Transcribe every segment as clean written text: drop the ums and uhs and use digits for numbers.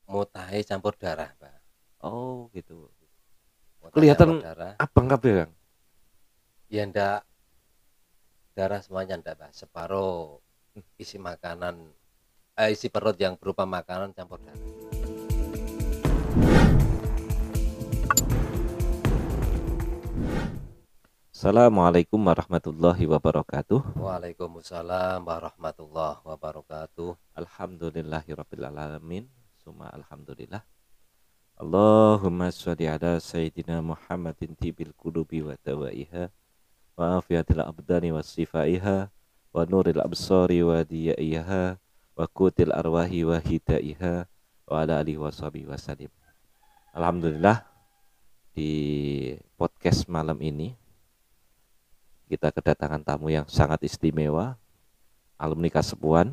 mutahe campur darah, Pak. Oh, gitu. Mutahe campur Kelihatan darah. abang kabeh, Kang. Ya ndak darah semuanya ndak, Pak. Separuh isi makanan, isi perut yang berupa makanan campur darah. Assalamualaikum warahmatullahi wabarakatuh. Waalaikumsalam warahmatullahi wabarakatuh. Alhamdulillahirabbil alamin. Summa alhamdulillah. Allahumma sholli ala sayyidina Muhammadin tibil qulubi wa dawaiha wa afiyatil abdani wa sifaiha wa nuril absari wa diyaiha wa kutil arwahi wa hidaiha wa ala alihi wa sahbihi wa sallim. Alhamdulillah, di podcast malam ini kita kedatangan tamu yang sangat istimewa, alumni Kasepuan,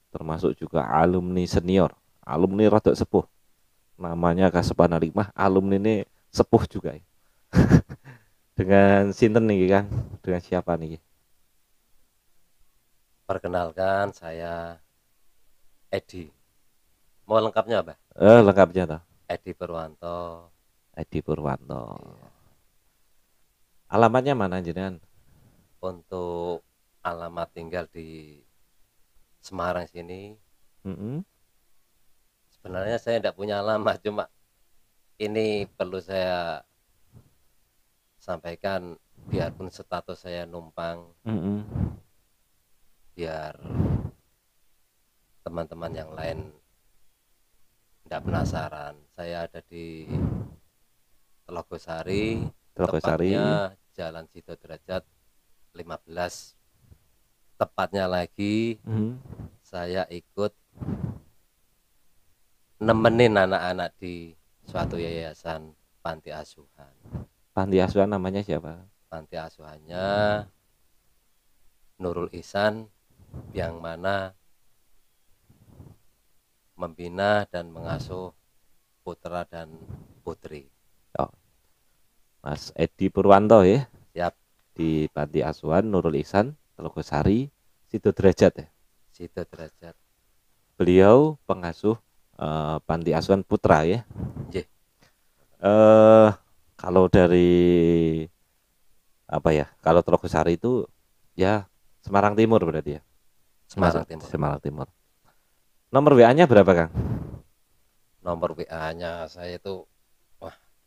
termasuk juga alumni senior, alumni rodok sepuh. Namanya Kasepuan Alimah, alumni ini sepuh juga ya. Dengan sinten nih kan? Dengan siapa nih? Perkenalkan saya Edi. Mau lengkapnya apa? Lengkapnya toh. Edi Purwanto. Edi Purwanto. Iya. Alamatnya mana jenengan? Untuk alamat tinggal di Semarang sini. Mm-mm. Sebenarnya saya tidak punya alamat, cuma ini perlu saya sampaikan biarpun status saya numpang, Mm-mm. biar teman-teman yang lain tidak penasaran. Saya ada di Telogosari, Telogosari. tepatnya Jalan Sido Derajat 15. Tepatnya lagi Mm-hmm. saya ikut nemenin anak-anak di suatu yayasan panti asuhan. Panti asuhan namanya siapa? Panti asuhannya Nurul Ihsan, yang mana membina dan mengasuh putra dan putri. Oh, Mas Edi Purwanto ya, Siap. di Panti Asuhan Nurul Ihsan, Telogosari, Sido Derajat ya. Sido Derajat. Beliau pengasuh Panti Asuhan Putra ya. Nggih. Kalau dari apa ya? Kalau Telogosari itu ya Semarang Timur berarti ya. Semarang Timur. Semarang Timur. Nomor WA-nya berapa, Kang? Nomor WA-nya saya itu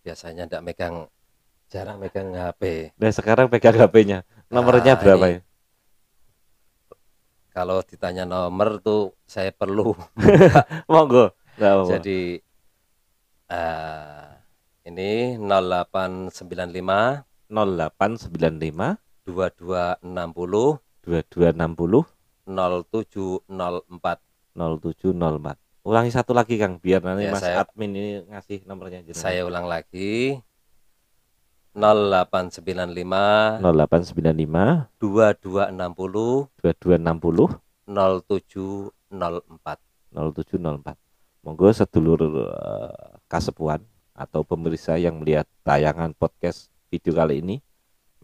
biasanya enggak megang, jarang megang HP. Nah, sekarang pegang HP-nya. Nomornya berapa Ini ya? kalau ditanya nomor tuh saya perlu. Monggo. Enggak apa-apa. Jadi ini 0895 0895 2260 2260 0704. 0704. Ulangi satu lagi, Kang, biar nanti Ya, Mas saya admin ini ngasih nomornya jenengan. saya ulang lagi. 0895 0895 2260 2260 0704. 0704. Monggo sedulur Kasepuan atau pemirsa yang melihat tayangan podcast video kali ini,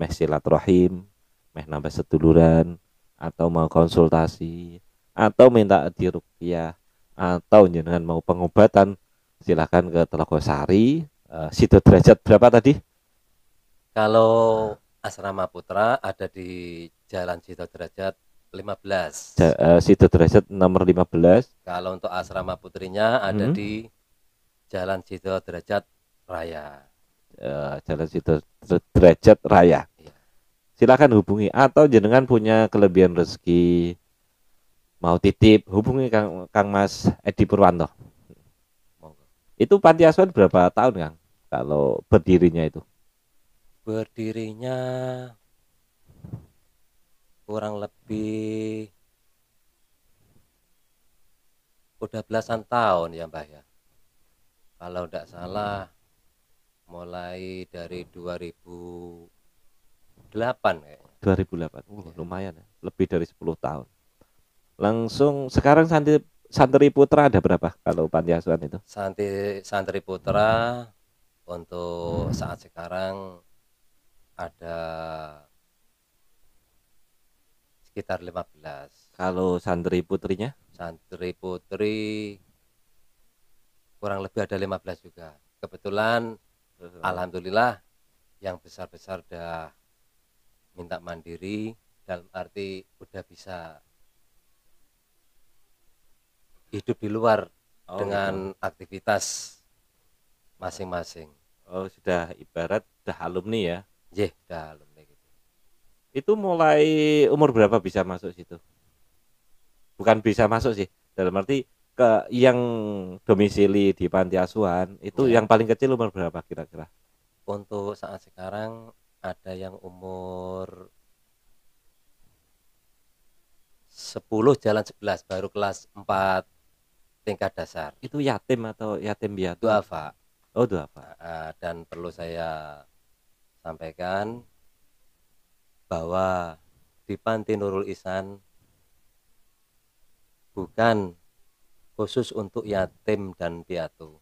meh silaturahim, meh nambah seduluran, atau mau konsultasi, atau minta diruqyah, atau jenengan mau pengobatan, silakan ke Telogosari. Sido Derajat berapa tadi? Kalau Asrama Putra ada di Jalan Sido Derajat 15. Sido Derajat nomor 15. Kalau untuk Asrama Putrinya ada Hmm. di Jalan Sido Derajat Raya. Jalan Sido Derajat Raya. Iya. Silakan hubungi, atau jenengan punya kelebihan rezeki mau titip, hubungi Kang Mas Edi Purwanto. Monggo. Itu panti asuhan berapa tahun, Kang? Kalau berdirinya itu? Berdirinya kurang lebih udah belasan tahun ya, Mbah ya. Kalau tidak salah mulai dari 2008 kayaknya. 2008. Ya. Lumayan ya. Lebih dari 10 tahun. Langsung sekarang santri putra ada berapa kalau panti asuhan itu? Santri putra untuk saat sekarang ada sekitar 15. Kalau santri putrinya? Santri putri kurang lebih ada 15 juga. Kebetulan alhamdulillah yang besar-besar udah minta mandiri, dalam arti udah bisa hidup di luar Oh, dengan gitu. aktivitas masing-masing. Oh, sudah ibarat udah alumni ya. Jeh, udah alumni gitu. Itu mulai umur berapa bisa masuk situ? Bukan bisa masuk sih, dalam arti ke yang domisili di panti asuhan itu Ya, yang paling kecil umur berapa kira-kira? untuk saat sekarang ada yang umur 10 jalan 11 baru kelas 4 tingkat dasar. Itu yatim atau yatim piatu? Duafa. Oh, duafa. Dan perlu saya sampaikan bahwa di Panti Nurul Ihsan bukan khusus untuk yatim dan piatu.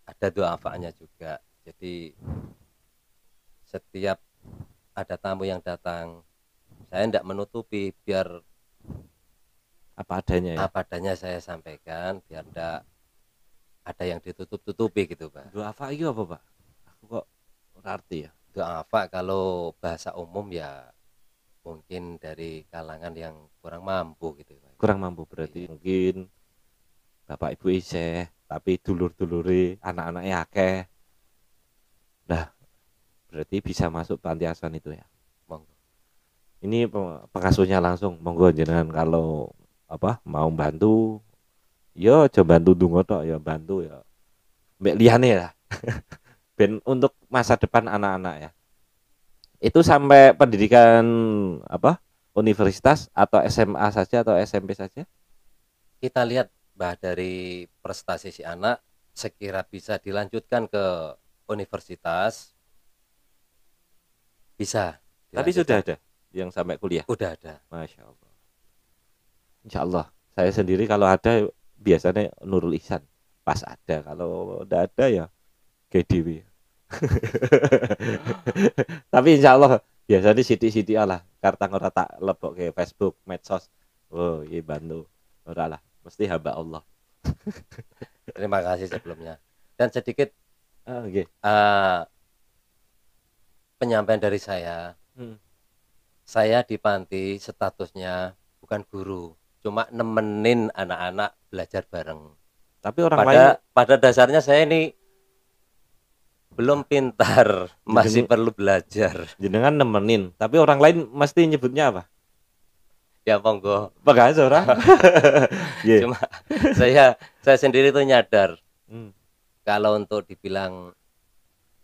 Ada duafanya juga. Jadi setiap ada tamu yang datang, saya tidak menutupi, biar Apa adanya ya. apa adanya saya sampaikan, biar tidak ada yang ditutup-tutupi gitu, Pak. Duafa itu apa, Pak? Aku kok ngerti ya. Duafa kalau bahasa umum ya mungkin dari kalangan yang kurang mampu gitu, Pak. Kurang mampu berarti. Mungkin bapak ibu isih, tapi dulur-dulure anak-anaknya akeh. Nah, berarti bisa masuk panti asuhan itu ya. Monggo. Ini pengasuhnya langsung, monggo jenengan kalau apa mau bantu, yo coba bantu dungo tok ya bantu ya. Mbak liyane ya. Ben untuk masa depan anak-anak ya. Itu sampai pendidikan apa? Universitas atau SMA saja atau SMP saja? Kita lihat, Mbah, dari prestasi si anak, sekira bisa dilanjutkan ke universitas, bisa Tapi sudah dilanjutkan. ada yang sampai kuliah. Udah ada. Masya Allah. Insya Allah. Saya sendiri kalau ada biasanya Nurul Ihsan. Pas ada. Kalau udah ada ya GDW. Tapi insya Allah biasanya sidik-sidik lah. Karena ora tak lebok ke Facebook, medsos. Oh, iya bantu. Ora lah. Mesti hamba Allah. Terima kasih sebelumnya. Dan sedikit Okay. Penyampaian dari saya. Saya di panti statusnya bukan guru, cuma nemenin anak-anak belajar bareng. Tapi orang lain Pada dasarnya saya ini belum pintar, masih perlu belajar. jenengan nemenin, tapi orang lain mesti nyebutnya apa? Ya monggo. Pegas orang. Yeah. Cuma saya sendiri tuh nyadar kalau untuk dibilang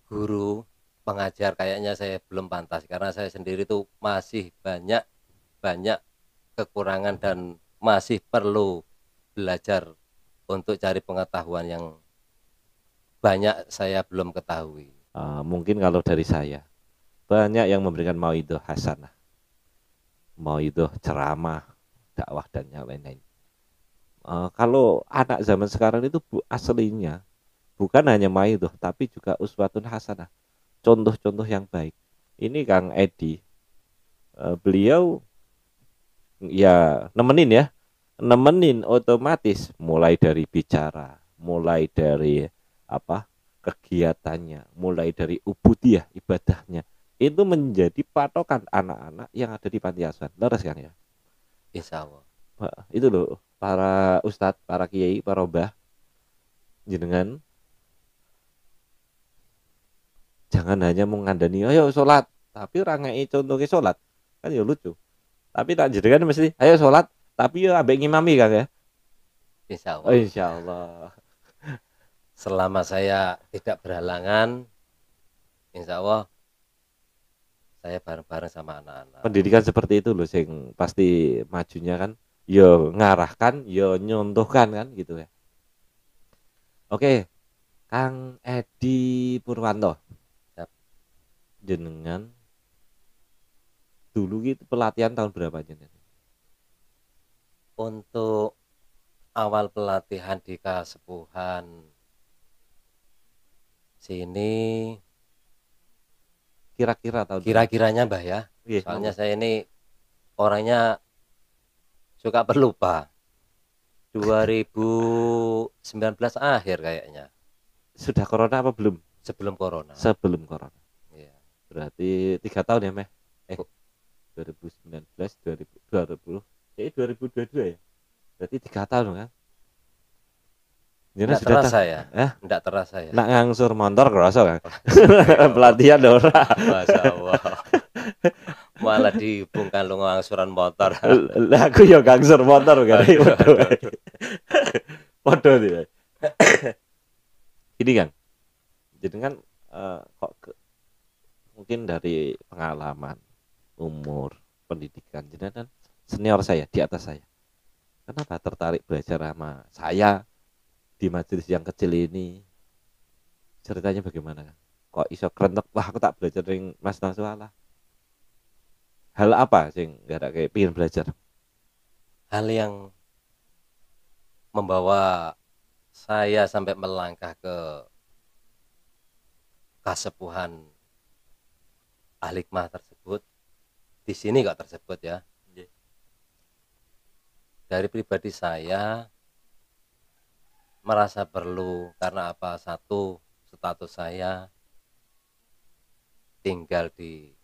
guru, pengajar, kayaknya saya belum pantas, karena saya sendiri tuh masih banyak kekurangan dan masih perlu belajar untuk cari pengetahuan yang banyak saya belum ketahui. Mungkin kalau dari saya banyak yang memberikan mauidhah hasanah, mauidhah ceramah, dakwah dan yang lain-lain. Kalau anak zaman sekarang itu aslinya bukan hanya mauidhah tapi juga uswatun hasanah, contoh-contoh yang baik. Ini Kang Edi, beliau ya nemenin otomatis mulai dari bicara, mulai dari apa kegiatannya, mulai dari ubudiyah ibadahnya itu menjadi patokan anak-anak yang ada di panti asuhan. Leres kan ya? Insya Allah. Itu loh para ustadz, para kiai, para obah, jenengan jangan hanya mengandani ayo sholat, tapi rangai contohnya sholat kan ya lucu. Tapi tak jenengan mesti ayo sholat, tapi ya ambek ngimami kan ya. Insya Allah. Oh, insya Allah. Selama saya tidak berhalangan, insya Allah saya bareng-bareng sama anak-anak. Pendidikan seperti itu loh sing pasti majunya kan. Yo ngarahkan, yo nyontohkan kan gitu ya. Oke, Kang Edi Purwanto. Jenengan dulu gitu pelatihan tahun berapa jenengan? Untuk awal pelatihan di Kasepuhan sini Kira-kira tahun kira-kiranya Mbah ya. Soalnya saya ini orangnya suka berlupa. 2019 akhir kayaknya. Sudah corona apa belum? Sebelum corona. Sebelum corona. Iya. Berarti 3 tahun ya, Meh? 2019, 2020, jadi 2022 ya? Berarti 3 tahun kan? Jadi Enggak sudah terasa ya? eh? Enggak terasa ya? Nak ngangsur motor kerasa kan? Pelatihan ora. Masya Allah. Malah dihubungkan lu ngangsuran motor. Lah aku ya ngangsur motor kan. Aduh, aduh, aduh. Podo dia. Ini kan, jadi kan mungkin dari pengalaman, umur, pendidikan, jadi kan senior saya di atas saya. Kenapa tertarik belajar sama saya di majelis yang kecil ini? Ceritanya bagaimana? Kok iso kerentek? Wah, aku tak belajar dengan Mas Naswa lah. Hal apa sih nggak ada kayak pengen belajar? Hal yang membawa saya sampai melangkah ke kasepuhan Al-Hikmah tersebut, di sini kok tersebut ya. Dari pribadi saya merasa perlu, karena apa? Satu, status saya tinggal di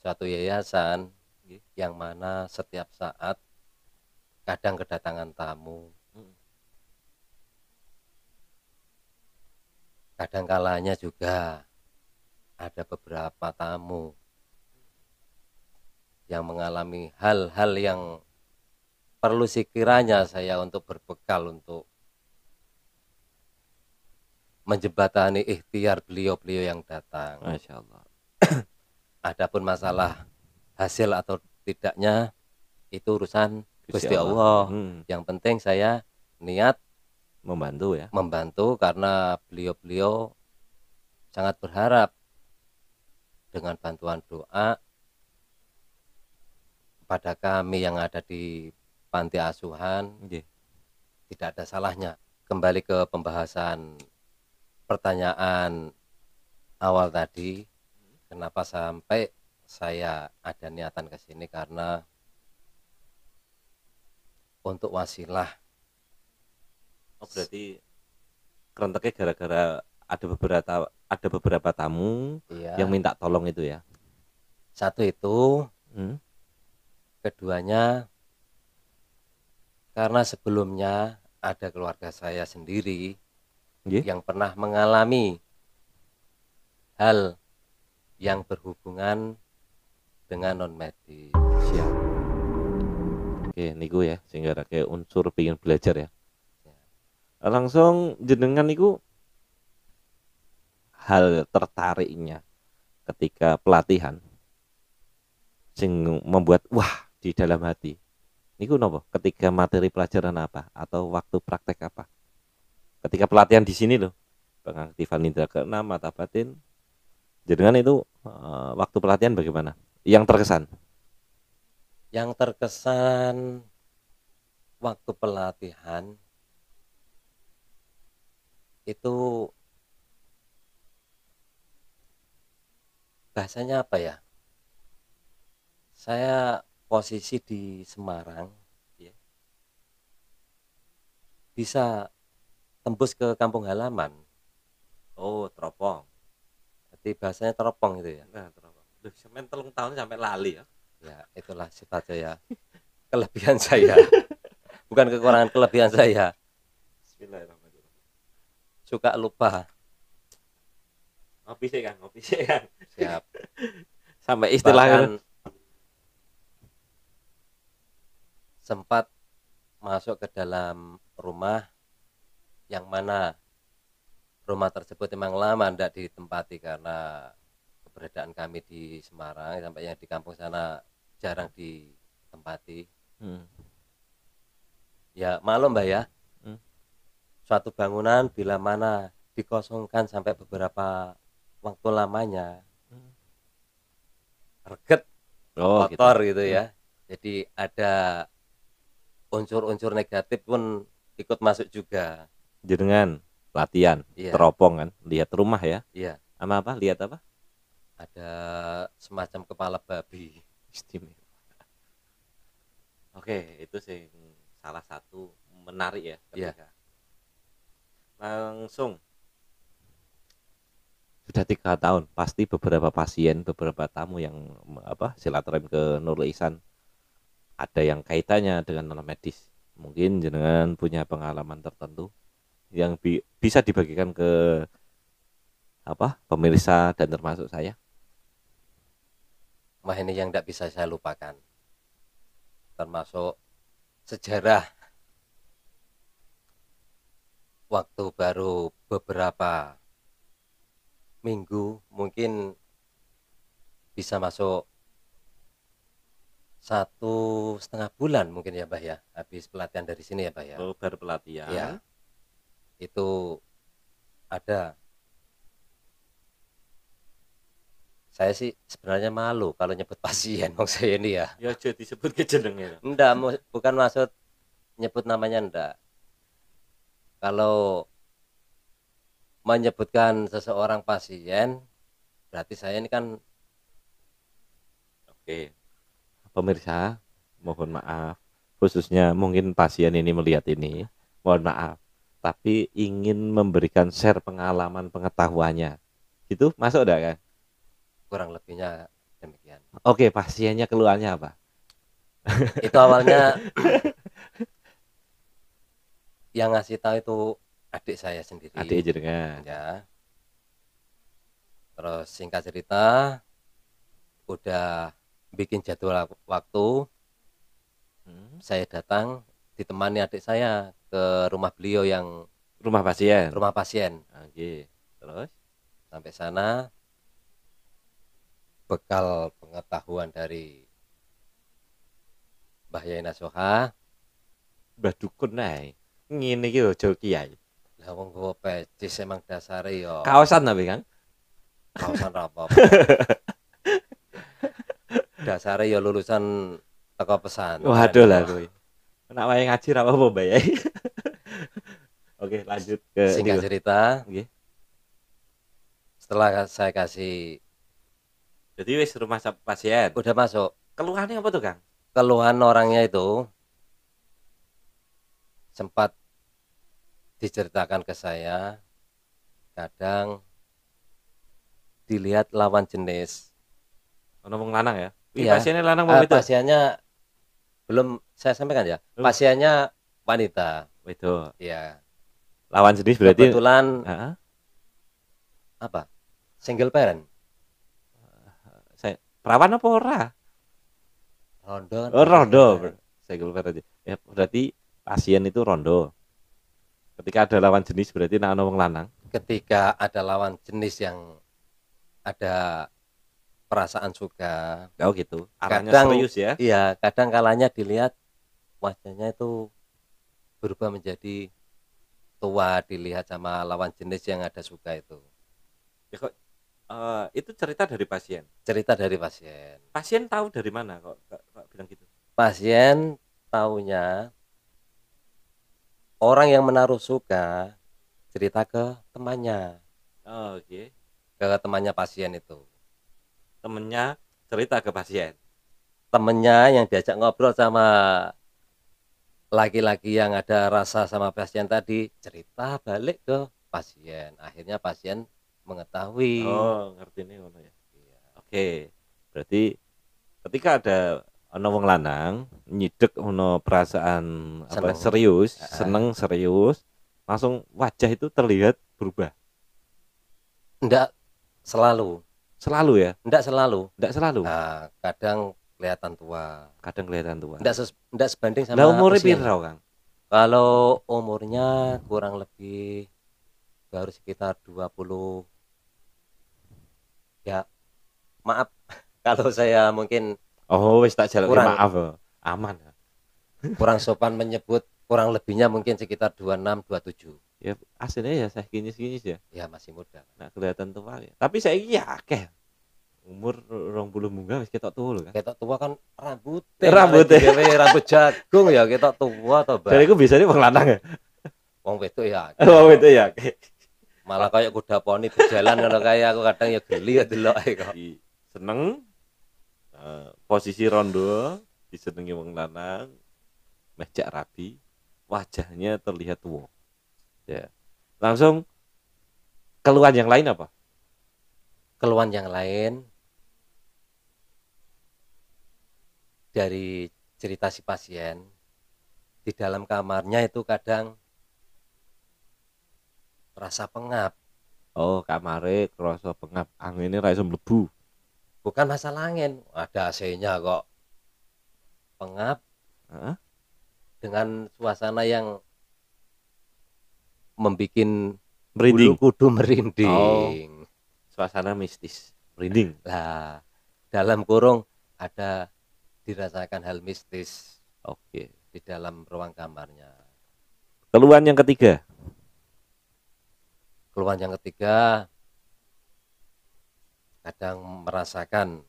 suatu yayasan yang mana setiap saat kadang kedatangan tamu, kadang kalanya juga ada beberapa tamu yang mengalami hal-hal yang perlu sekiranya saya untuk berbekal untuk menjembatani ikhtiar beliau-beliau yang datang. Masya Allah. Adapun masalah hasil atau tidaknya itu urusan Gusti Allah. Yang penting saya niat membantu ya. Membantu karena beliau-beliau sangat berharap dengan bantuan doa kepada kami yang ada di panti asuhan. Tidak ada salahnya. Kembali ke pembahasan pertanyaan awal tadi, kenapa sampai saya ada niatan ke sini, karena untuk wasilah. Berarti kerenteknya gara-gara ada beberapa tamu yang minta tolong itu ya. Satu itu, keduanya karena sebelumnya ada keluarga saya sendiri yang pernah mengalami hal yang berhubungan dengan non medis. Siap. Oke, niku ya, sehingga kayak unsur pengen belajar ya. Langsung jenengan niku hal tertariknya ketika pelatihan sing membuat wah di dalam hati. Niku nopo? Ketika materi pelajaran apa atau waktu praktek apa? Ketika pelatihan di sini loh, pengaktifan indera keenam, mata batin. Jenengan itu waktu pelatihan bagaimana? Yang terkesan? Yang terkesan waktu pelatihan itu bahasanya apa ya? Saya posisi di Semarang, bisa tembus ke kampung halaman. Oh, teropong. Jadi bahasanya teropong itu ya. Nah, teropong. Duh, sampai 3 tahun sampai lali ya. Ya, itulah sifat saya. Kelebihan saya. Bukan kekurangan, kelebihan saya. Bismillahirrahmanirrahim. Suka lupa. Ngopi sih kan. Siap. Sampai istilahnya sempat masuk ke dalam rumah yang mana rumah tersebut memang lama tidak ditempati karena keberadaan kami di Semarang, sampai yang di kampung sana jarang ditempati. Ya maklum Mbak ya, suatu bangunan bila mana dikosongkan sampai beberapa waktu lamanya, reget, kotor gitu ya. Jadi ada unsur-unsur negatif pun ikut masuk juga. Jenengan latihan teropong kan, lihat rumah ya. Iya. Sama apa? Lihat apa? Ada semacam kepala babi. Istimewa. Oke, itu sih salah satu menarik ya Iya. ketika langsung sudah 3 tahun, pasti beberapa pasien, beberapa tamu yang silaturahim ke Nurul Ihsan ada yang kaitannya dengan non medis. Mungkin jenengan punya pengalaman tertentu yang bisa dibagikan ke pemirsa dan termasuk saya. Wah, ini yang tidak bisa saya lupakan, termasuk sejarah waktu baru beberapa minggu, mungkin bisa masuk 1,5 bulan mungkin ya Mbah ya, habis pelatihan dari sini ya Mbah ya. Oh, baru pelatihan. Ya, itu ada. Saya sih sebenarnya malu kalau nyebut pasien wong saya ini ya. Ya aja disebut ke jenenge. Enggak, bukan maksud nyebut namanya enggak. Kalau menyebutkan seseorang pasien, berarti saya ini kan Oke. Pemirsa, mohon maaf. Khususnya mungkin pasien ini melihat ini, mohon maaf. Tapi ingin memberikan share pengalaman pengetahuannya. Itu masuk enggak kan? kurang lebihnya demikian. Oke, pasiennya keluarnya apa? Itu awalnya yang ngasih tahu itu adik saya sendiri. Adik jenengan. Ya. Terus singkat cerita, udah bikin jadwal waktu, saya datang ditemani adik saya ke rumah beliau yang Rumah pasien. rumah pasien. Oke. Terus Sampai sana, bekal pengetahuan dari Mbah Yai Nasoha, Mbah dukun nae. Ngene iki aja kiai. lah wong gowo pecis emang dasare ya Kaosan tapi kan. kaosan apa-apa. Dasare ya lulusan teko pesan. Waduh lah kowe. Nek wae ngaji ra apa-apa, Mbak Yai. Oke, lanjut ke Singkat cerita, Nggih. setelah saya kasih Jadi wis rumah pasien. udah masuk, Keluhannya apa tuh, Kang? keluhan orangnya itu sempat diceritakan ke saya, kadang dilihat lawan jenis. Ono wong lanang ya? Iya. Pasiennya lanang apa wedok? Pasiennya belum saya sampaikan ya. Pasiennya wanita. Wedok. Iya. Lawan jenis berarti Kebetulan heeh. apa? Single parent. Perawan apa ora? Rondo kan. Oh, rondo. Single parent. Ya, berarti pasien itu rondo. Ketika ada lawan jenis berarti nek ono wong lanang. Ketika ada lawan jenis yang ada perasaan suka. Oh gitu. Arahnya Kadang, serius ya. Iya, kadang kalanya dilihat wajahnya itu berubah menjadi tua dilihat sama lawan jenis yang ada suka itu. Ya kok itu cerita dari pasien. Cerita dari pasien. Pasien tahu dari mana kok bilang gitu? Pasien taunya orang yang menaruh suka cerita ke temannya. Oh, oke. Ke temannya pasien itu. Temennya cerita ke pasien. Temennya yang diajak ngobrol sama laki-laki yang ada rasa sama pasien tadi cerita balik ke pasien. Akhirnya pasien mengetahui. Oh, ngerti nih ngono ya. Oke. Berarti ketika ada ono wong lanang nyidek ono perasaan apa Seneng. serius, seneng serius, langsung wajah itu terlihat berubah. Enggak selalu. Selalu ya? Enggak selalu. Enggak selalu. Nah, kadang kelihatan tua. Kadang kelihatan tua. Enggak sebanding sama Lah umure usianya. piro, Kang? Kalau umurnya kurang lebih baru sekitar 20. Ya, maaf kalau saya mungkin Oh, wis tak jaluk Kurang. maaf. Aman. kurang sopan menyebut, kurang lebihnya mungkin sekitar 26, 27. Ya aslinya ya saya kinyis-kinyis ya. Ya masih muda. Nah, kelihatan tua ya. Tapi saya ya akeh. Umur 20 munggah wis ketok tua lho kan. Ketok tua kan Rambutnya. rambut jagung ya ketok tua to, Mbak. Jadi aku biasanya wong lanang ya. Wong wedok ya. Oh, itu ya. Malah kayak kuda poni berjalan kalau kayak aku kadang ya geli ya deloke kok. Seneng posisi rondo disenengi wong lanang mejak rabi wajahnya terlihat tua. Ya. Langsung keluhan yang lain apa? Keluhan yang lain dari cerita si pasien, di dalam kamarnya itu kadang rasa pengap. Oh, kamare krasa pengap, angine ra iso mlebu. Bukan masalah angin, ada AC-nya kok. Pengap Heeh. dengan suasana yang membuat bulu Merinding. kudu Oh, merinding. suasana mistis, merinding. Lah, dalam kurung ada dirasakan hal mistis Oke. di dalam ruang kamarnya. Keluhan yang ketiga. Keluhan yang ketiga, kadang merasakan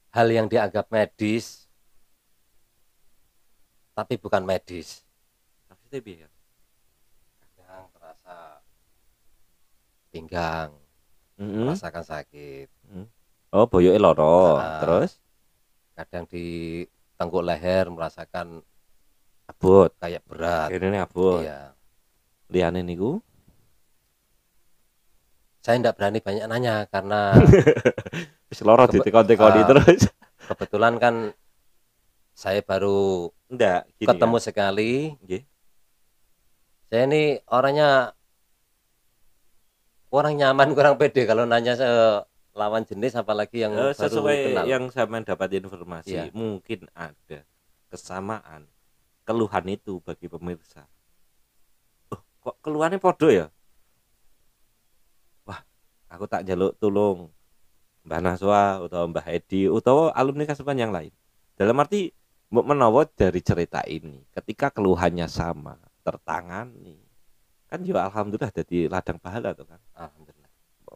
hal yang dianggap medis, tapi bukan medis. Maksudnya piye? Kadang terasa pinggang, Heeh. merasakan sakit. Oh, boyoke lara. Nah, Terus kadang di tengkuk leher merasakan abot. kayak berat. Kene abot. Iya, Liyane niku saya tidak berani banyak nanya karena wis lara kebe- ditekon-tekoni eh, terus. kebetulan kan saya baru Ndak, gini kan. ketemu sekali. Nggih. Saya ini orangnya kurang nyaman, kurang pede kalau nanya lawan jenis, apalagi yang baru Sesuai kenal. yang saya dapat informasi, Iya, mungkin ada kesamaan keluhan itu bagi pemirsa. Oh, kok keluhannya podo ya? Wah, aku tak jaluk tulung Mbah Naswa utawa Mbah Edi utawa alumni kasepan yang lain. Dalam arti mbok menawa dari cerita ini, ketika keluhannya sama, tertangani, kan yo alhamdulillah jadi ladang pahala tuh kan. alhamdulillah.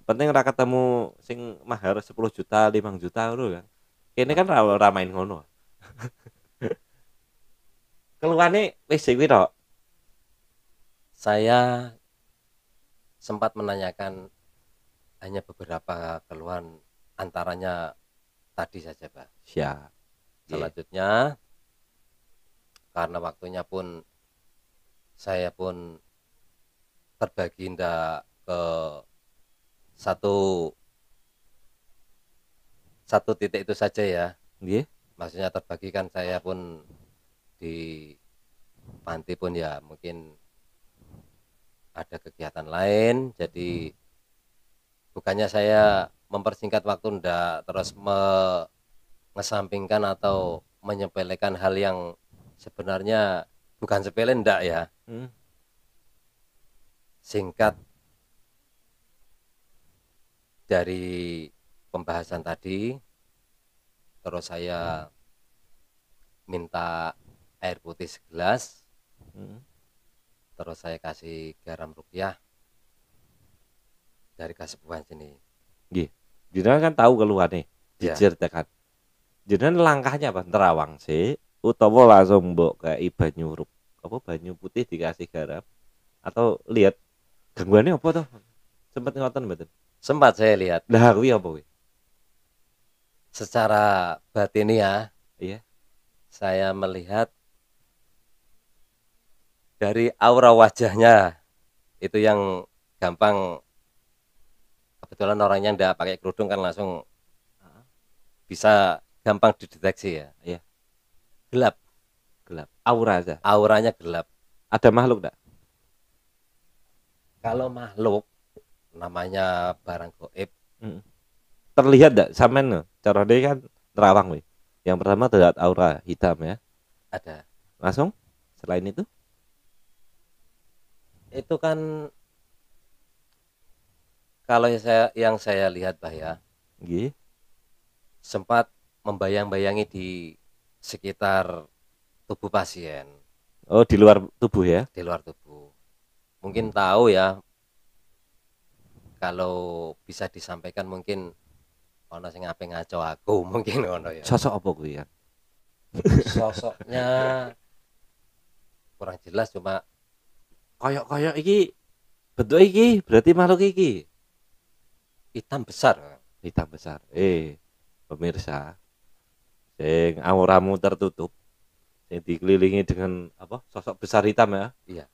Penting ora ketemu sing mahar 10 juta, 5 juta ngono kan. Kene kan Alhamdulillah. ra main ngono. Keluhane wis kuwi tok. Saya sempat menanyakan hanya beberapa keluhan, antaranya tadi saja, Pak. Siap. Nggih. Selanjutnya, karena waktunya pun saya pun terbagi ndak ke satu satu titik itu saja ya. Nggih. Maksudnya terbagi kan, saya pun di panti pun ya mungkin ada kegiatan lain, jadi bukannya saya mempersingkat waktu, ndak, terus mengesampingkan atau menyepelekan hal yang sebenarnya bukan sepele, ndak ya. Hmm. Singkat dari pembahasan tadi, terus saya minta air putih segelas, Hmm. terus saya kasih garam rupiah dari Kasepuhan sini. Nggih. Jenengan kan tahu keluhane, Ya, diceritakan. Jenengan langkahnya apa? Terawang sih utawa langsung mbok kei banyu apa banyu putih dikasih garam atau lihat gangguannya apa toh? Sempet ngoten mboten? sempat saya lihat Lah kuwi apa kuwi? secara batiniah, Iya. saya melihat dari aura wajahnya itu yang gampang, kebetulan orangnya ndak pakai kerudung kan, langsung Heeh. bisa gampang dideteksi ya. Iya, Gelap, gelap. Aura aja. auranya gelap. Ada makhluk enggak? Kalau makhluk namanya barang goib, Mm. Terlihat enggak sampean cara dia kan terawang wih. Yang pertama terlihat aura hitam ya. ada. Langsung selain itu Itu kan kalau yang saya lihat, Pak ya, nggih. sempat membayang-bayangi di sekitar tubuh pasien, Oh, di luar tubuh ya. di luar tubuh. Mungkin tahu ya, kalau bisa disampaikan mungkin ono sing ape ngaco aku mungkin ono ya. Sosok apa kuwi ya? Sosoknya kurang jelas, cuma Koyok-koyok iki bentuk iki berarti makhluk iki hitam besar. hitam besar. Pemirsa, sing auramu tertutup, yang dikelilingi dengan apa? Sosok besar hitam ya. Iya.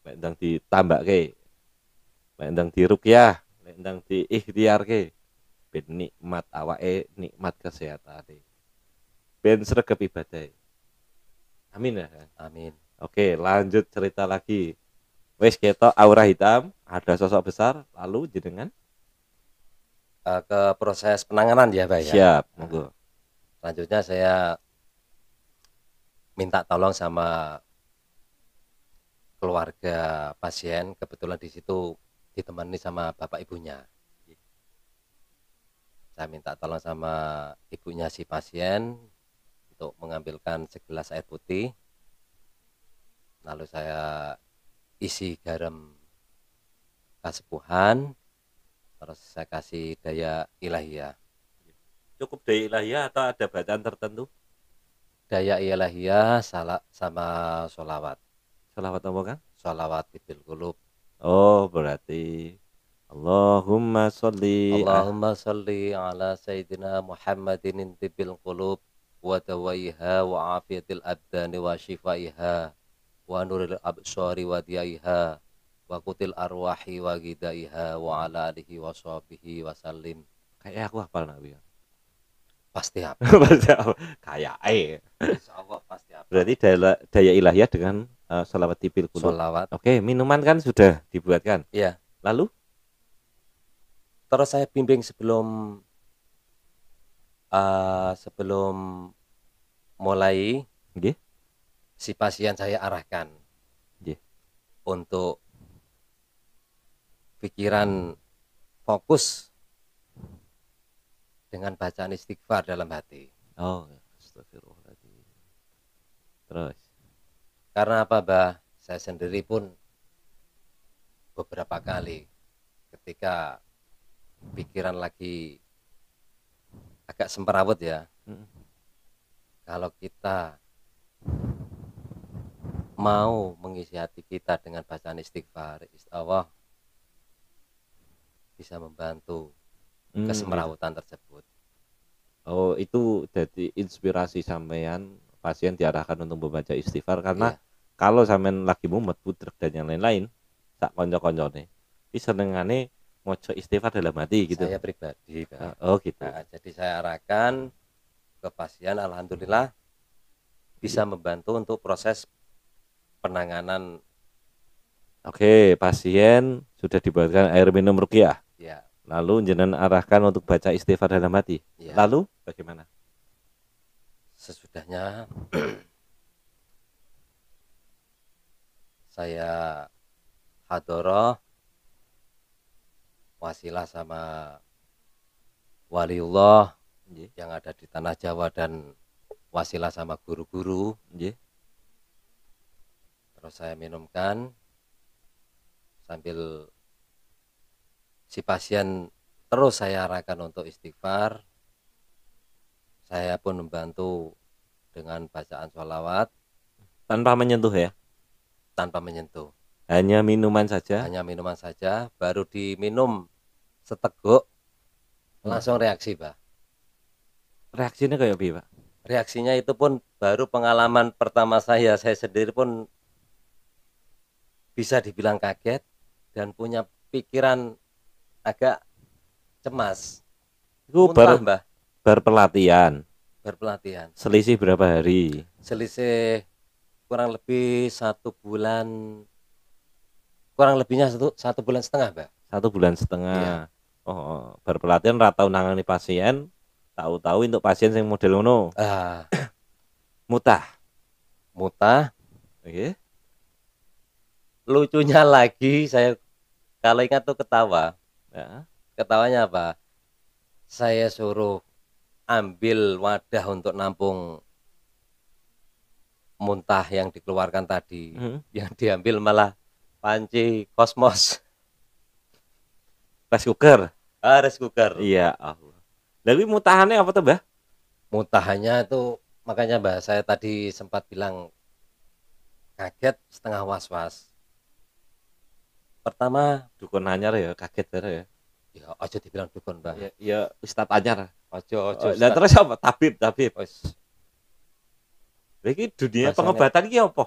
Nek ndang ditambake, nek ndang diruqyah, nek ndang diikhtiarke ben nikmat awake, nikmat kesehatane. Ben sregep ibadahe. Amin ya. Amin. Oke, lanjut cerita lagi. Wes ketok aura hitam, ada sosok besar, lalu jenengan Ke proses penanganan ya, Pak ya. siap, Nah, monggo. selanjutnya saya minta tolong sama keluarga pasien, kebetulan di situ ditemani sama bapak ibunya. Saya minta tolong sama ibunya si pasien untuk mengambilkan segelas air putih. Lalu saya isi garam kasepuhan, terus saya kasih daya ilahiyah. Cukup daya ilahiyah atau ada bacaan tertentu? Daya ilahiyah sama sholawat. Selawat apa kan? Sholawat tibil qulub. Oh, berarti Allahumma sholli Allahumma sholli ala Sayyidina Muhammadin tibil qulub wa dawaiha wa afiyatil abdani wa shifaiha wa nuril absari wa diyaiha wa kutil arwahi wa gidaiha wa ala alihi wa sahbihi wa sallim. kayak aku hafal Nabi. Pasti apa? Pasti hafal. Kayak Insyaallah pasti apa? berarti daya ilahiyah dengan sholawat tibil qulub. Sholawat. Oke, minuman kan sudah dibuatkan. Iya. Lalu Terus saya bimbing sebelum mulai, nggih, si pasien saya arahkan nggih. untuk pikiran fokus dengan bacaan istighfar dalam hati. Oh, astagfirullahaladzim. Terus Karena apa, Mbah? Saya sendiri pun beberapa kali ketika pikiran lagi agak semperawut ya, kalau kita mau mengisi hati kita dengan bacaan istighfar, Allah bisa membantu kesemrawutan tersebut. Oh, itu jadi inspirasi sampean pasien diarahkan untuk membaca istighfar karena kalau sampean lagi mumet putrek dan yang lain-lain sak konco-koncone iki senengane maca istighfar dalam hati gitu. Saya pribadi, Pak. Oh gitu. Nah, jadi saya arahkan ke pasien, alhamdulillah bisa membantu untuk proses penanganan. Oke, pasien sudah dibuatkan air minum ruqyah. Ya. Lalu jenengan arahkan untuk baca istighfar dalam hati. Ya. Lalu bagaimana? Sesudahnya saya hadoroh wasilah sama waliullah yang ada di tanah Jawa dan wasilah sama guru-guru. Terus saya minumkan sambil si pasien terus saya arahkan untuk istighfar. Saya pun membantu dengan bacaan sholawat tanpa menyentuh ya? Tanpa menyentuh. Hanya minuman saja? Hanya minuman saja, baru diminum seteguk langsung reaksi, Pak. Reaksinya kayak apa, Pak? Reaksinya itu pun baru pengalaman pertama saya sendiri pun bisa dibilang kaget dan punya pikiran agak cemas. Itu berpelatihan. Selisih berapa hari? Selisih kurang lebih 1 bulan, kurang lebihnya satu bulan setengah, Mbak. 1 bulan setengah. Iya. Oh, berpelatihan ratau nangani pasien, tahu-tahu untuk pasien yang model ngono. Mutah. Oke. Lucunya lagi saya kalau ingat tuh ketawa. Ya. Ketawanya apa? Saya suruh ambil wadah untuk nampung muntah yang dikeluarkan tadi. Yang diambil malah panci kosmos. Rice cooker. Rice cooker. Iya, Allah. Lalu mutahannya apa tuh, Mbah? Mutahannya itu makanya, Mbah, saya tadi sempat bilang kaget setengah was-was. Pertama dukun anyar ya, kaget bareng ya. Ya aja dibilang dukun, Mbah. Ya Ustadz anyar. Ojo. Lah terus apa? Tabib. Iki dunia Bahasane pengobatan iki apa?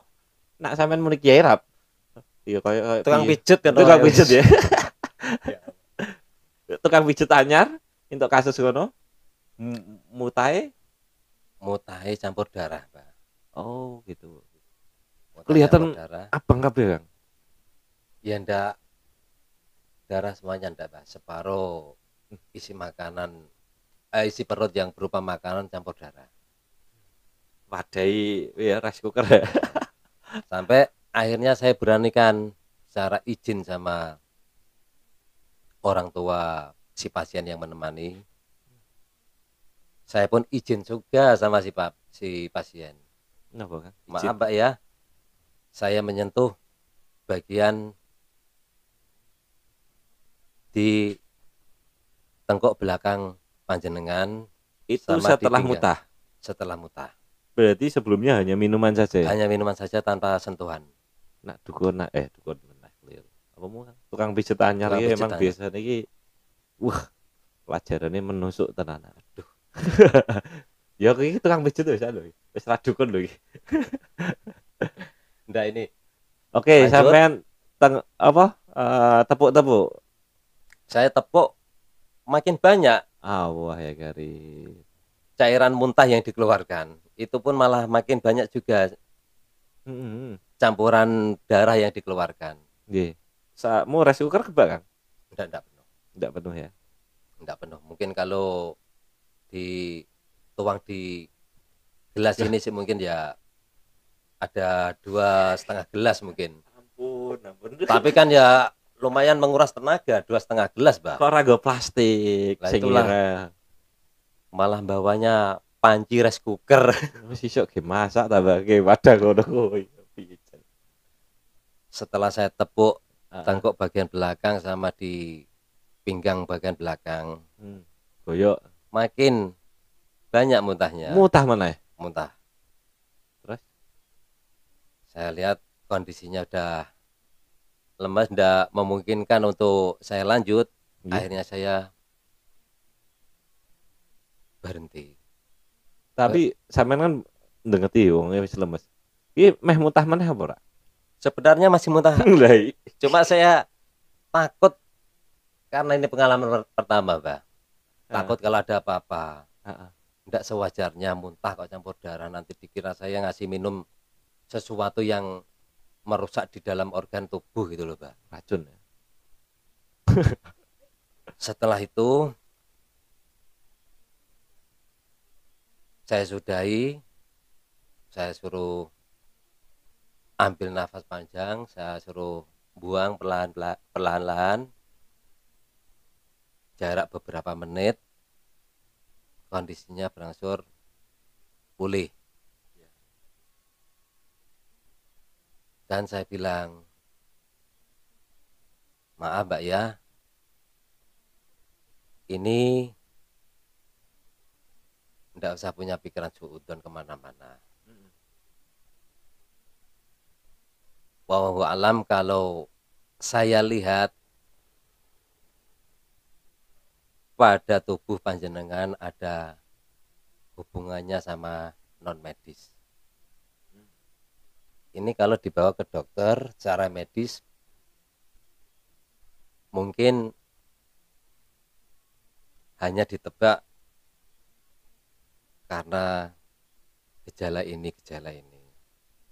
Nak sampean muni kiai rap. Iya kayak tukang piye? pijet kan Tukang wae pijet wis. ya. Ya. Tukang pijet anyar untuk kasus ngono. Mutahe Mutahe campur darah, Pak. oh gitu. Mutahe campur Kelihatan darah. abang kabeh, Kang. Ya ndak darah semuanya ndak, Pak. Separuh isi makanan isi perut yang berupa makanan campur darah. Wadai ya rice cooker ya. Sampai akhirnya saya beranikan secara izin sama orang tua si pasien yang menemani. Saya pun izin juga sama si pasien. Napa, Kang? Maaf, Mbak ya, saya menyentuh bagian di tengkuk belakang panjenengan Itu sama di setelah pinggang mutah. setelah mutah. Berarti sebelumnya hanya minuman saja ya? Hanya minuman saja tanpa sentuhan. Nak dukun dukun meneh clear. Apa mu Kang? Tukang pijet anyar Tukang iki pijet emang anyar. biasanya iki wah, pelajarannya menusuk tenan. Aduh. Ya iki tukang pijet wis lho. Wis ra dukun lho iki. Nah ini Oke, lanjut, sampean tepuk-tepuk. saya tepuk makin banyak Allah ya Karim. cairan muntah yang dikeluarkan. Itu pun malah makin banyak juga Heeh. campuran darah yang dikeluarkan. Nggih. Sakmu rice cooker kebak, Kang? Enggak penuh. Enggak penuh ya. Enggak penuh. Mungkin kalau dituang di gelas ini sih mungkin ya ada 2,5 gelas mungkin. Ampun. Tapi kan ya lumayan menguras tenaga, 2,5 gelas, Mbak. Kok ora nggo plastik Lah sing itulah ngira. malah bawanya panci rice cooker. Wis iso ge masak tambahke wadah ngono kuwi. Setelah saya tepuk Heeh. tengkuk bagian belakang sama di pinggang bagian belakang, Boyok makin banyak muntahnya. mutah maneh. Muntah. Terus Saya lihat kondisinya udah lemas, tidak memungkinkan untuk saya lanjut. nggih. Akhirnya saya berhenti. Tapi sampean kan ndengeti wong wis lemes. Iki meh mutah maneh apa ora? Sebenarnya masih muntah, Lah cuma saya takut karena ini pengalaman pertama, Mbak. Takut kalau ada apa-apa. Heeh. Tidak sewajarnya muntah kok campur darah, nanti dikira saya ngasih minum sesuatu yang merusak di dalam organ tubuh gitu loh, Mbak. Racun ya. Setelah itu saya sudahi, saya suruh ambil nafas panjang, saya suruh buang perlahan-lahan, jarak beberapa menit, kondisinya berangsur pulih. Dan saya bilang, maaf Mbak ya, ini tidak usah punya pikiran suudzon kemana-mana. Wallahu alam, kalau saya lihat pada tubuh panjenengan ada hubungannya sama non medis. Ini kalau dibawa ke dokter secara medis mungkin hanya ditebak karena gejala ini.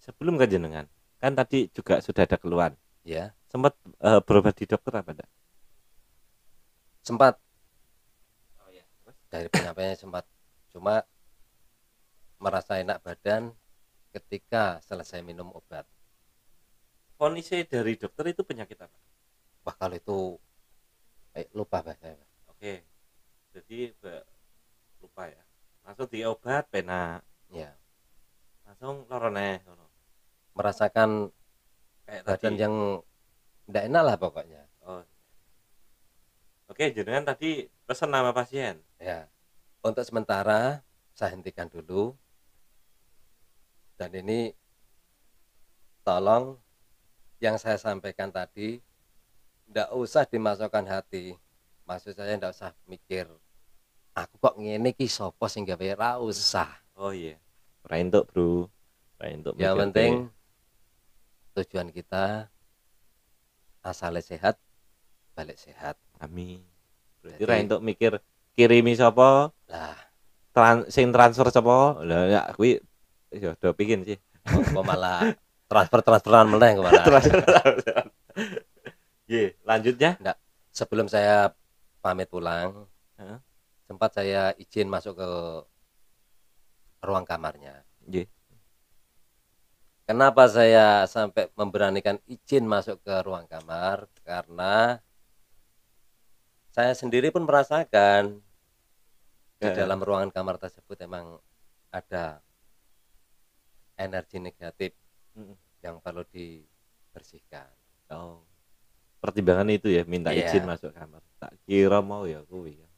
Sebelum kajenengan kan tadi juga sudah ada keluhan. Ya, Sempat berobat di dokter apa enggak? sempat. Dari penyampaiannya sempat, cuma merasa enak badan ketika selesai minum obat. Vonisnya dari dokter itu penyakit apa? Wah, kalau itu lupa bahasa. Oke. Jadi lupa ya. Langsung diobat penak. Ya, Langsung loro neh ngono. merasakan Kayak badan tadi. yang tidak enak lah pokoknya. Oh. Oke, jenengan tadi pesan nama pasien. Ya, untuk sementara saya hentikan dulu. Dan ini tolong yang saya sampaikan tadi tidak usah dimasukkan hati. Maksud saya tidak usah mikir aku kok ngene ki sapa sing gawe, ra usah. Oh iya. Ora entuk, Bro. Untuk Yang mikir penting tujuan kita asalnya sehat, balik sehat. amin. Berarti Jadi untuk mikir kirimi sapa, lah sing transfer sapa. Lah ya kuwi ya do pingin sih. kok malah transferan meneh kok malah. Transfer. Ye, lanjutnya. Enggak, sebelum saya pamit pulang, Heeh. sempat saya izin masuk ke ruang kamarnya. Nggih. Kenapa saya sampai memberanikan izin masuk ke ruang kamar? Karena saya sendiri pun merasakan di Heeh. dalam ruangan kamar tersebut emang ada energi negatif Mm. yang perlu dibersihkan. Oh. Pertimbangan itu ya minta izin Iya, masuk kamar. Tak kira mau ya kuwi ya.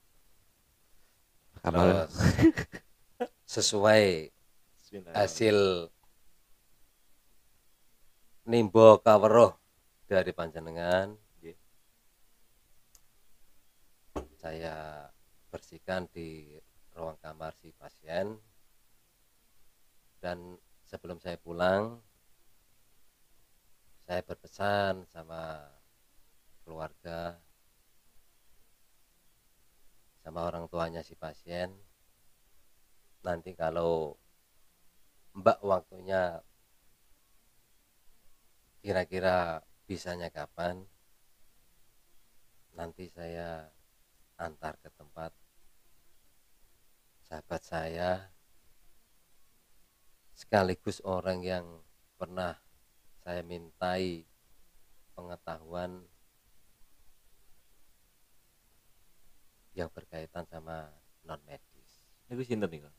Kamar. terus sesuai Bismillahirrahmanirrahim. hasil nimbo kaweruh dari panjenengan, Nggih. saya bersihkan di ruang kamar si pasien, dan sebelum saya pulang saya berpesan sama keluarga, sama orang tuanya si pasien, nanti kalau mbak waktunya kira-kira bisanya kapan, nanti saya antar ke tempat sahabat saya sekaligus orang yang pernah saya mintai pengetahuan yang berkaitan sama non medis. Niku sinten niku?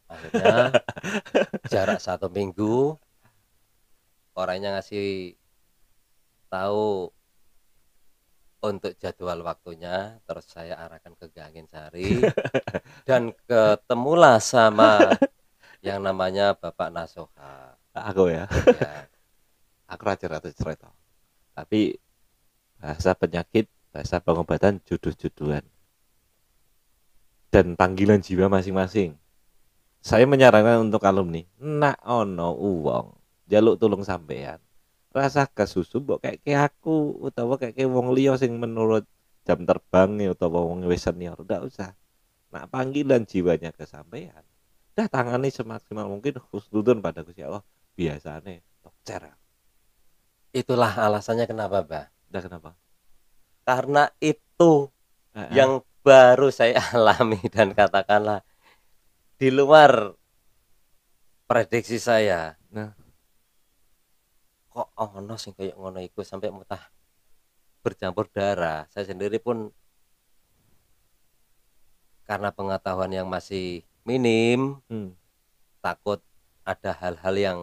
Akhirnya jarak 1 minggu orangnya ngasih tahu untuk jadwal waktunya, terus saya arahkan ke Gangin Sari dan ketemulah sama yang namanya Bapak Nasoha. Aku ya. Ya, Aku raja cerita. Tapi bahasa penyakit, bahasa pengobatan jodoh-jodohan dan panggilan jiwa masing-masing. Saya menyarankan untuk alumni, nak ono uwong jaluk tulung sampean. Rasa kesusu mbok kayak aku utawa kayak wong liya sing menurut jam terbang utawa wong wis senior, ndak usah. Nak panggilan jiwanya ke sampean, dah tangani semaksimal mungkin husnudun pada Gusti Allah. Biasane tokcer. itulah alasannya kenapa, Mbak. Dah kenapa? Karena itu Heeh. yang baru saya alami dan katakanlah di luar prediksi saya. Nah, Kok ono sing kayak ngono iku sampai mutah bercampur darah. Saya sendiri pun karena pengetahuan yang masih minim, takut ada hal-hal yang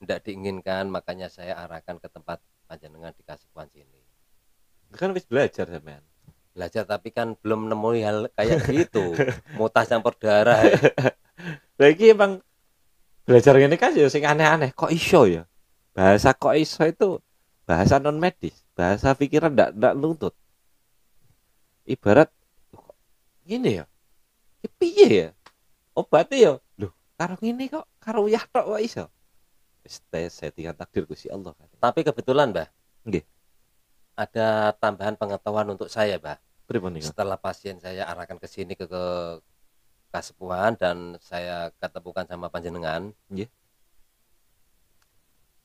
tidak diinginkan, makanya saya arahkan ke tempat panjenengan di Kasukuan sini. kan wis belajar sampean. Belajar tapi kan belum nemu hal kayak gitu, mutah campur darah. Lagi emang belajar ini kan ya sing aneh-aneh. Kok iso ya? Bahasa kok iso itu bahasa non medis, bahasa pikiran ndak lutut. Ibarat gini ya. Ki piye ya? Obatnya ya. Loh, karo ngene kok karo uyah tok kok iso. Wis settingan takdir Gusti Allah kan. Tapi kebetulan, Mbah, Nggih. ada tambahan pengetahuan untuk saya, Mbah. Pripun niku? Setelah pasien saya arahkan ke sini ke Kasepuhan dan saya ketemukan sama panjenengan, Nggih.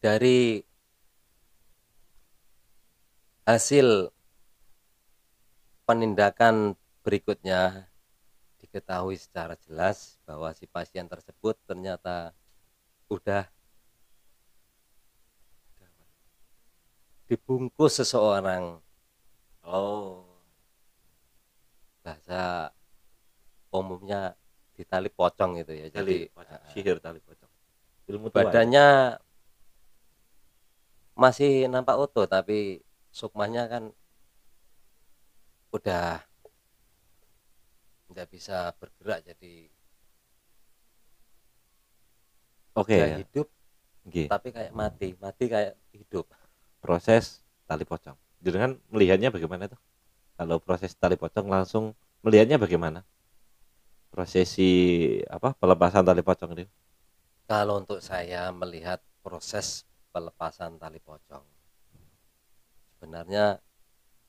dari hasil penindakan berikutnya diketahui secara jelas bahwa si pasien tersebut ternyata udah dibungkus seseorang. Oh. Bahasa umumnya di tali pocong itu ya. Jadi Sihir tali pocong. Ilmu tua. badannya masih nampak utuh tapi sukmanya kan udah tidak bisa bergerak, jadi Oke dia ya. hidup Nggih. tapi kayak mati kayak hidup. Proses tali pocong. Jenengan melihatnya bagaimana tuh? Kalau proses tali pocong langsung melihatnya bagaimana? prosesi apa pelepasan tali pocong itu? Kalau untuk saya melihat proses pelepasan tali pocong, sebenarnya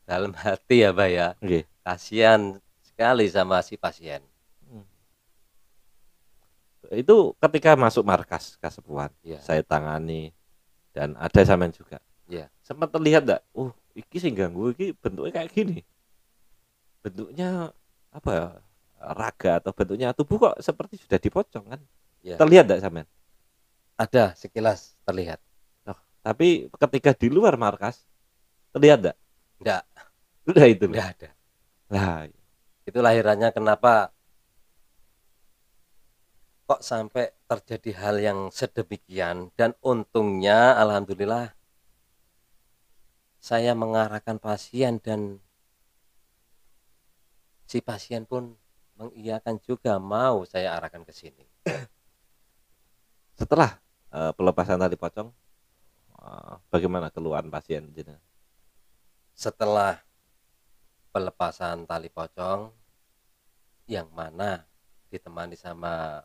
dalam hati ya, Mbak ya, Nggih. kasihan sekali sama si pasien. Hmm. Itu ketika masuk markas Kasepuan, Ya, saya tangani dan ada sampean juga. ya. Sempat terlihat enggak? Iki sing ganggu iki bentuknya kayak gini. Bentuknya apa ya? Raga atau bentuknya tubuh kok seperti sudah dipocong kan? Ya, Terlihat enggak sampean? ada sekilas terlihat. Oh, tapi ketika di luar markas terlihat enggak? Enggak, Udah itu loh. enggak ada. Lah, Itu lahirannya kenapa kok sampai terjadi hal yang sedemikian, dan untungnya alhamdulillah saya mengarahkan pasien dan si pasien pun mengiyakan juga mau saya arahkan ke sini. setelah pelepasan tali pocong, bagaimana keluhan pasien jenengan? Setelah pelepasan tali pocong yang mana ditemani sama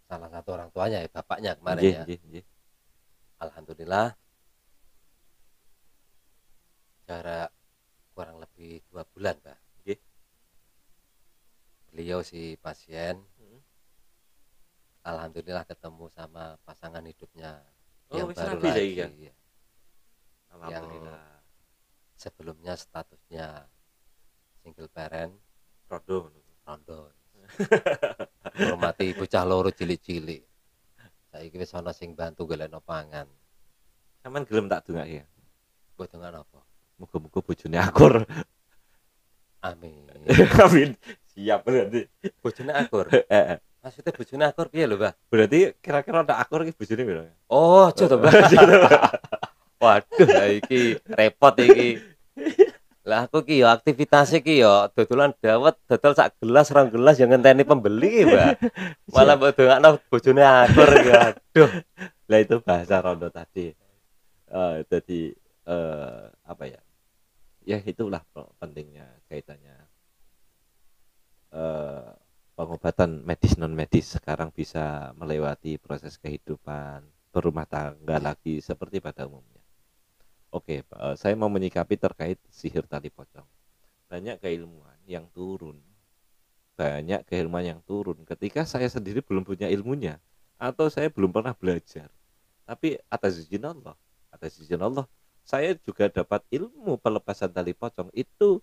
salah satu orang tuanya ya, bapaknya kemarin Nggih, ya. nggih, nggih. Alhamdulillah jarak kurang lebih 2 bulan, Mbak. Nggih. Beliau si pasien alhamdulillah ketemu sama pasangan hidupnya yang Wis baru rabi saiki lagi kan? ya. Alhamdulillah. Sebelumnya statusnya single parent Rodo. rondo. Hormati bocah loro cilik-cilik. Saiki wis ana sing bantu golekno pangan. Sampeyan gelem tak dongake ya. Mbok dengan apa? Muga-muga bojone akur. Amin. Amin. Siap berarti. Bojone akur. Heeh. Maksudnya bojone akur piye lho, Mbah? Berarti kira-kira ndak akur iki bojone piro? Oh, aja to, Mbah. Waduh, lah iki repot iki. Lah aku ki yo aktivitas ki yo dodolan dawet dodol sak gelas rong gelas yang ngenteni pembeli, Mbak. Malah mbok dongakno bojone akur ya. Aduh. Lah itu bahasa rondo tadi. Jadi apa ya? Ya itulah pentingnya kaitannya pengobatan medis non medis sekarang bisa melewati proses kehidupan berumah tangga lagi seperti pada umumnya. Oke, saya mau menyikapi terkait sihir tali pocong. Banyak keilmuan yang turun. Banyak keilmuan yang turun ketika saya sendiri belum punya ilmunya atau saya belum pernah belajar. Tapi atas izin Allah, saya juga dapat ilmu pelepasan tali pocong itu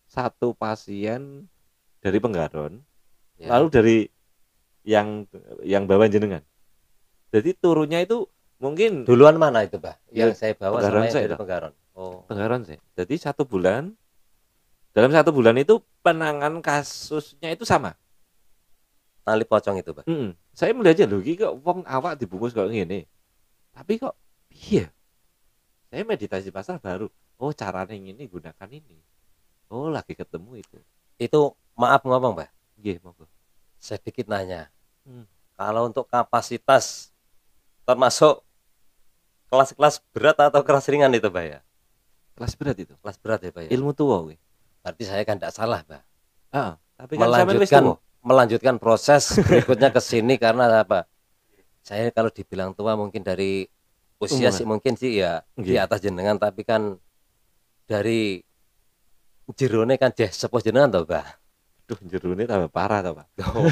satu pasien dari Penggaron, Ya. lalu dari yang bawa jenengan. Jadi turunnya itu mungkin Duluan mana itu, Mbah? Ya, Yang saya bawa Penggaron sama yang saya dari dah. Penggaron. Oh, Penggaron sih. Jadi dalam 1 bulan itu penanganan kasusnya itu sama. tali pocong itu, Mbah. Saya melihat aja loh, iki kok wong awak dibungkus kok ngene. Tapi kok iya. Saya meditasi pasar baru. Oh, caranya ini gunakan ini. Oh, lagi ketemu itu. Itu maaf ngomong, Mbah. Nggih, monggo. Sedikit nanya. Hmm. Kalau untuk kapasitas termasuk kelas-kelas berat atau kelas ringan itu, Mbah ya? Kelas berat itu. Kelas berat ya, Mbah ya? Ilmu tua kuwi. Berarti saya kan tidak salah, Mbah. Heeh, tapi kan sampean wis Melanjutkan tua. melanjutkan proses berikutnya ke sini karena apa? Saya kalau dibilang tua mungkin dari usia Umur. sih mungkin sih ya di Nggih. atas jenengan, tapi kan dari jerone kan jeh sepuh jenengan toh, Mbah. Duh, jerone tambah parah to, Pak. Oh,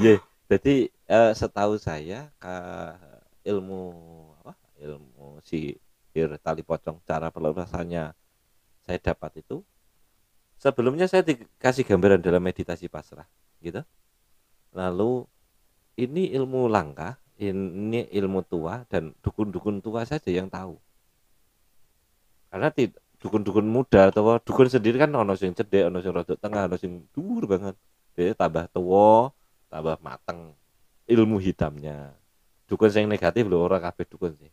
Nggih. Jadi setahu saya ilmu apa? Ilmu sihir tali pocong cara pelepasannya saya dapat itu sebelumnya saya dikasih gambaran dalam meditasi pasrah gitu. Lalu ini ilmu langka, ini ilmu tua dan dukun-dukun tua saja yang tahu. Karena dukun-dukun muda atau dukun sendiri kan ono sing cedek, ono sing rodok tengah, ono sing dhuwur banget. Dia tambah tua, tambah mateng ilmu hitamnya. Dukun yang negatif lho, ora kabeh dukun sih.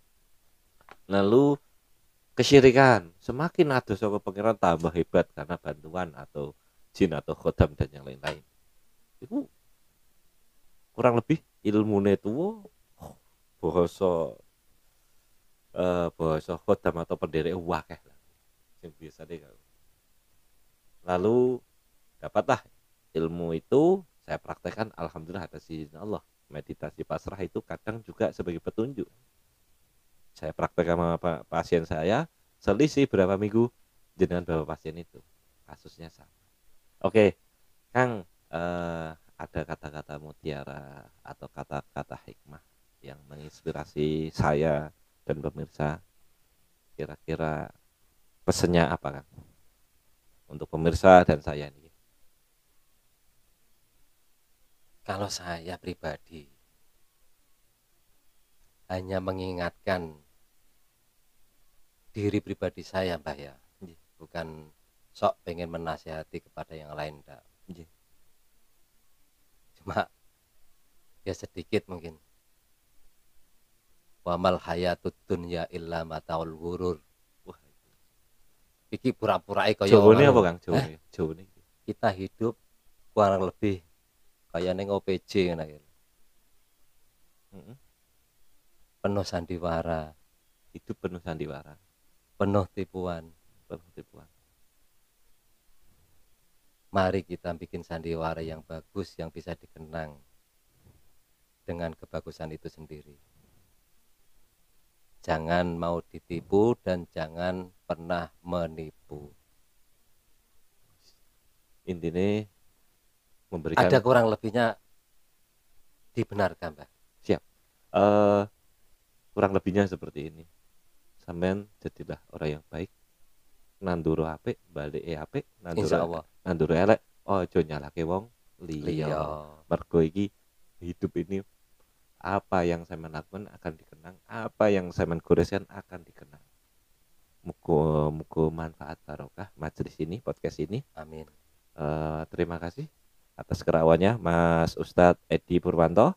Lalu kesyirikan, semakin ada saka pangeran tambah hebat karena bantuan atau jin atau khodam dan yang lain-lain. Itu kurang lebih ilmune tuwa bahasa bahasa khodam atau penderek wakeh lah sing biasa deh. Lalu dapatlah ilmu itu saya praktekkan, alhamdulillah atas izin Allah. Meditasi pasrah itu kadang juga sebagai petunjuk. Saya praktek sama pasien saya, selisih berapa minggu dengan bapak pasien itu, kasusnya sama. Oke, Kang, ada kata-kata mutiara atau kata-kata hikmah yang menginspirasi saya dan pemirsa, kira-kira pesannya apa, Kang, untuk pemirsa dan saya ini? Kalau saya pribadi hanya mengingatkan diri pribadi saya, Mbah ya, bukan sok pengen menasihati kepada yang lain, enggak. Cuma ya sedikit mungkin. Wamal hayatud dunya illa mataul ghurur. Wah, Iki pura-purai kaya jawabannya apa, anu. Kang? Jawabannya. Kita hidup kurang lebih kayak neng OPJ ngene iki. Penuh sandiwara, Hidup penuh sandiwara, penuh tipuan. penuh tipuan. Mari kita bikin sandiwara yang bagus yang bisa dikenang dengan kebagusan itu sendiri. Jangan mau ditipu dan jangan pernah menipu. Intinya memberikan. Ada kurang lebihnya dibenarkan, Mbak. Siap. Kurang lebihnya seperti ini. Sampean jadilah orang yang baik. Nanduro apik, balik apik, Insyaallah. nanduro elek, ojo nyalake wong liya. Mergo iki hidup ini, apa yang saya lakukan akan dikenang, apa yang saya goreskan akan dikenang. Muga manfaat barokah majelis ini, podcast ini. Amin. Terima kasih atas kerawannya Mas Ustadz Edi Purwanto.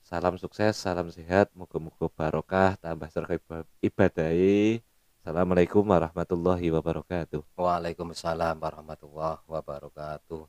Salam sukses, salam sehat, muga-muga barokah, tambah serka ibadahi. Assalamualaikum warahmatullahi wabarakatuh. Waalaikumsalam warahmatullahi wabarakatuh.